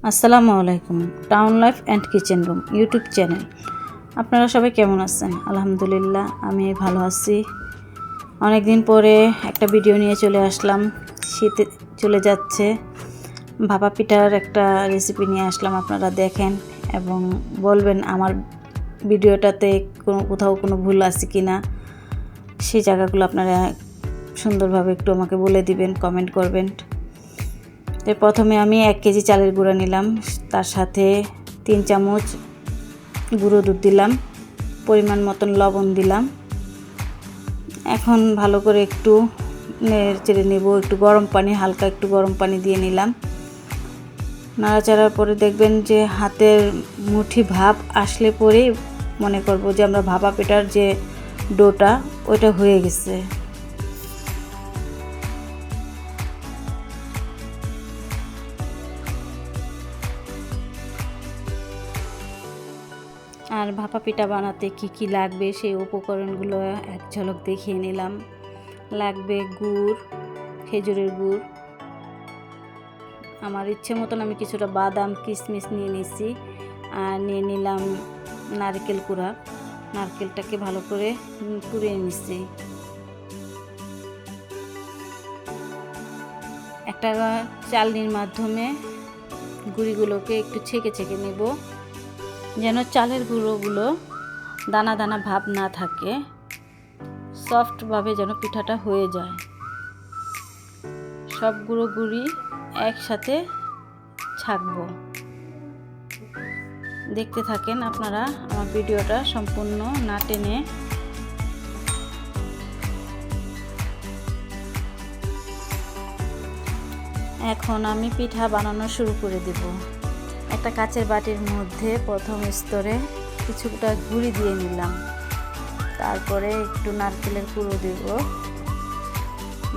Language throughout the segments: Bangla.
আসসালামু আলাইকুম। Town life and kitchen room YouTube channel. আপনারা সবাই কেমন আছেন? আলহামদুলিল্লাহ আমি ভালো আছি। অনেক দিন পরে একটা ভিডিও নিয়ে চলে আসলাম। শীতে চলে যাচ্ছে, ভাপা পিঠার একটা রেসিপি নিয়ে আসলাম। আপনারা দেখেন এবং বলবেন আমার ভিডিওটাতে কোথাও কোনো ভুল আছে কি না, সেই জায়গাগুলো আপনারা সুন্দরভাবে একটু আমাকে বলে দিবেন, কমেন্ট করবেন। তো প্রথমে আমি 1 কেজি চালের গুঁড়া নিলাম, তার সাথে 3 চামচ গুঁড়ো দুধ দিলাম, পরিমাণ মতন লবণ দিলাম। এখন ভালো করে একটু নেড়ে নেব। একটু গরম পানি, হালকা একটু গরম পানি দিয়ে নিলাম। নাড়াচাড়ার পরে দেখবেন যে হাতের মুঠি ভাপ আসলে পরেই মনে করব যে আমরা ভাপা পিঠার যে ডোটা ওইটা হয়ে গেছে। আর ভাপা পিঠা বানাতে কি লাগবে সেই উপকরণগুলো এক ঝলক দেখিয়ে নিলাম। লাগবে গুড়, খেজুরের গুড়। আমার ইচ্ছে মতন আমি কিছুটা বাদাম কিশমিশ নিয়ে নিয়েছি, আর নিয়ে নিলাম নারকেল কুড়া। নারকেলটাকে ভালো করে কুড়িয়ে নিচ্ছি। একটা চালনির মাধ্যমে গুঁড়িগুলোকে একটু ছেঁকে নেব, যেন চালের গুঁড়োগুলো দানা দানা ভাব না থাকে, সফটভাবে যেন পিঠাটা হয়ে যায়। সব গুঁড়ি একসাথে ছাঁকবো। দেখতে থাকেন আপনারা আমার ভিডিওটা সম্পূর্ণ না টেনে। এখন আমি পিঠা বানানো শুরু করে দেব। একটা কাচের বাটির মধ্যে প্রথম স্তরে কিছুটা গুঁড়ি দিয়ে নিলাম, তারপরে একটু নারকেলের কুড়ো দেব।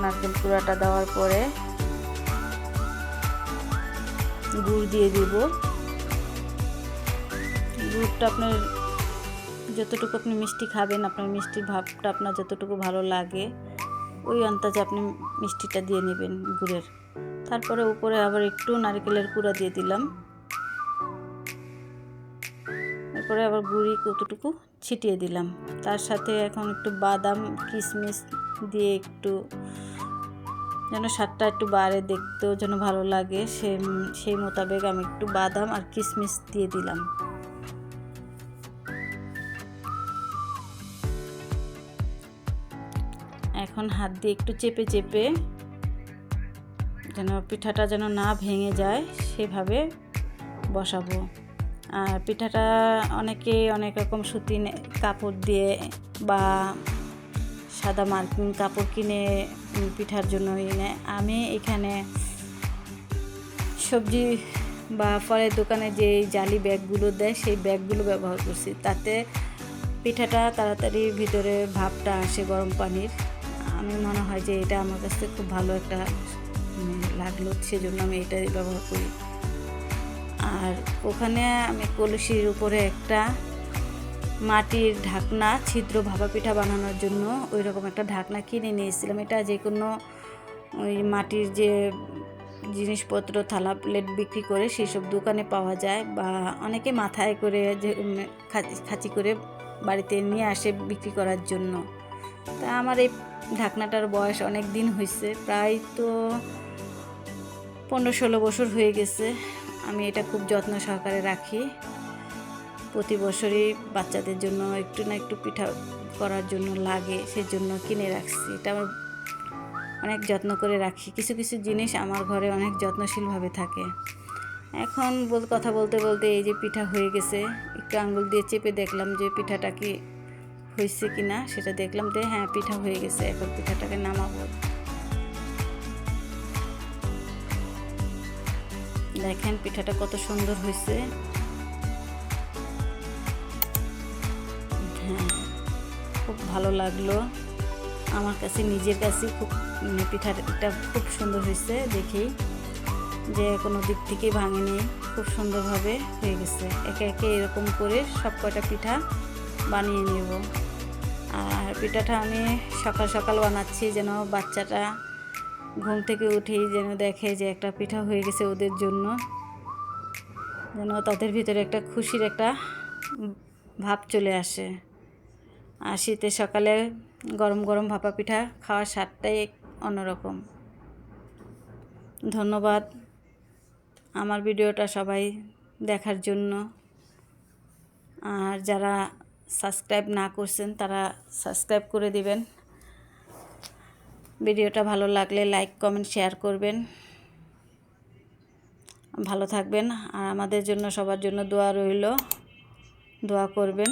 নারকেল কুড়াটা দেওয়ার পরে গুড় দিয়ে দিব। গুড়টা আপনার যতটুকু আপনি মিষ্টি খাবেন, আপনার মিষ্টির ভাবটা আপনার যতটুকু ভালো লাগে ওই আন্দাজে আপনি মিষ্টিটা দিয়ে নেবেন গুড়ের। তারপরে উপরে আবার একটু নারকেলের কুড়া দিয়ে দিলাম। এরপরে আবার গুড়ি কতটুকু ছিটিয়ে দিলাম। তার সাথে এখন একটু বাদাম কিশমিশ দিয়ে একটু যেন স্বাদটা একটু বাড়ে, দেখতেও যেন ভালো লাগে, সেই মোতাবেক আমি একটু বাদাম আর কিশমিশ দিয়ে দিলাম। এখন হাত দিয়ে একটু চেপে যেন পিঠাটা যেন না ভেঙে যায় সেভাবে বসাবো। আর পিঠাটা অনেকে অনেক রকম সুতি কাপড় দিয়ে বা সাদা মার্কিন কাপড় কিনে পিঠার জন্য নেয়। আমি এখানে সবজি বা ফলের দোকানে যে জালি ব্যাগগুলো দেয় সেই ব্যাগগুলো ব্যবহার করছি, তাতে পিঠাটা তাড়াতাড়ি ভিতরে ভাপটা আসে গরম পানির। আমি মনে হয় যে এটা আমার কাছে খুব ভালো একটা লাগলো, সেজন্য আমি এটাই ব্যবহার করি। আর ওখানে আমি কলসির উপরে একটা মাটির ঢাকনা, ছিদ্র ভাপা পিঠা বানানোর জন্য ওই রকম একটা ঢাকনা কিনে নিয়েছিলাম। এটা যে কোনো ওই মাটির যে জিনিসপত্র থালা প্লেট বিক্রি করে সেই সব দোকানে পাওয়া যায়, বা অনেকে মাথায় করে যে খাঁচি করে বাড়িতে নিয়ে আসে বিক্রি করার জন্য। তা আমার এই ঢাকনাটার বয়স অনেক দিন হয়েছে, প্রায় তো 15-16 বছর হয়ে গেছে। আমি এটা খুব যত্ন সহকারে রাখি। প্রতি বছরই বাচ্চাদের জন্য একটু না একটু পিঠা করার জন্য লাগে, সেজন্য কিনে রাখছি। এটা আমার অনেক যত্ন করে রাখি। কিছু জিনিস আমার ঘরে অনেক যত্নশীলভাবে থাকে। এখন কথা বলতে এই যে পিঠা হয়ে গেছে, একটু আঙ্গুল দিয়ে চেপে দেখলাম যে পিঠাটা কি হয়েছে কিনা, সেটা দেখলাম যে হ্যাঁ পিঠা হয়ে গেছে। এখন পিঠাটাকে নামাবো। দেখেন পিঠাটা কত সুন্দর হয়েছে। হ্যাঁ, খুব ভালো লাগলো আমার কাছে, নিজের কাছে খুব পিঠাটা খুব সুন্দর হয়েছে। দেখি যে কোনো দিক থেকেই ভাঙেনি, খুব সুন্দরভাবে হয়ে গেছে। একে একে এরকম করে সব কয়টা পিঠা বানিয়ে নেব। আর পিঠাটা আমি সকাল সকাল বানাচ্ছি, যেন বাচ্চাটা ঘুম থেকে উঠেই যেন দেখে যে একটা পিঠা হয়ে গেছে ওদের জন্য। যেন তাদের ভিতরে একটা খুশির একটা ভাব চলে আসে। আর শীতের সকালে গরম গরম ভাপা পিঠা খাওয়ার স্বাদটাই অন্যরকম। ধন্যবাদ আমার ভিডিওটা সবাই দেখার জন্য। আর যারা সাবস্ক্রাইব না করছেন তারা সাবস্ক্রাইব করে দিবেন। ভিডিওটা ভালো লাগলে লাইক কমেন্ট শেয়ার করবেন। ভালো থাকবেন আর আমাদের জন্য সবার জন্য দোয়া রইল, দোয়া করবেন।